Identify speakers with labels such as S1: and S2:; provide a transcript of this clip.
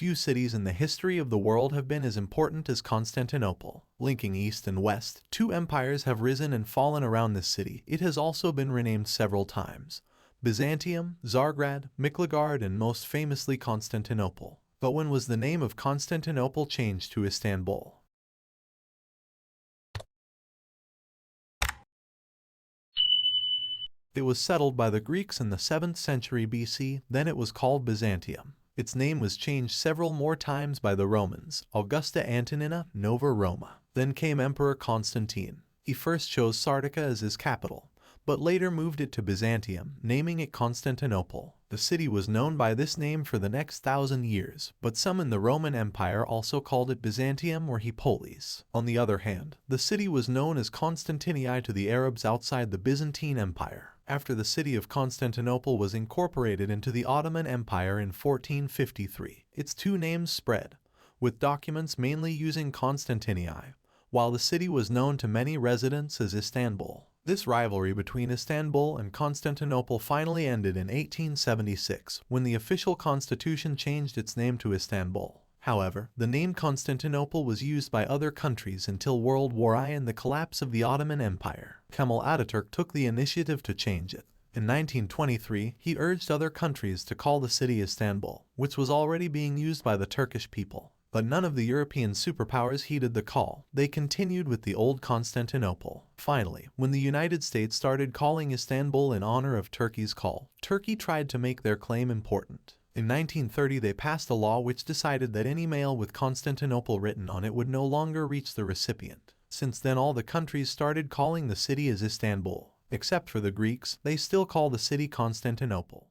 S1: Few cities in the history of the world have been as important as Constantinople. Linking east and west, two empires have risen and fallen around this city. It has also been renamed several times: Byzantium, Tsargrad, Miklagard, and most famously Constantinople. But when was the name of Constantinople changed to Istanbul? It was settled by the Greeks in the 7th century BC, then it was called Byzantium. Its name was changed several more times by the Romans: Augusta Antonina, Nova Roma. Then came Emperor Constantine. He first chose Sardica as his capital, but later moved it to Byzantium, naming it Constantinople. The city was known by this name for the next 1,000 years, but some in the Roman Empire also called it Byzantium or Hipolis. On the other hand, the city was known as Constantinii to the Arabs outside the Byzantine Empire, after the city of Constantinople was incorporated into the Ottoman Empire in 1453. Its two names spread, with documents mainly using Constantinii, while the city was known to many residents as Istanbul. This rivalry between Istanbul and Constantinople finally ended in 1876, when the official constitution changed its name to Istanbul. However, the name Constantinople was used by other countries until World War I and the collapse of the Ottoman Empire. Kemal Ataturk took the initiative to change it. In 1923, he urged other countries to call the city Istanbul, which was already being used by the Turkish people. But none of the European superpowers heeded the call. They continued with the old Constantinople. Finally, when the United States started calling Istanbul in honor of Turkey's call, Turkey tried to make their claim important. In 1930, they passed a law which decided that any mail with Constantinople written on it would no longer reach the recipient. Since then, all the countries started calling the city as Istanbul. Except for the Greeks, they still call the city Constantinople.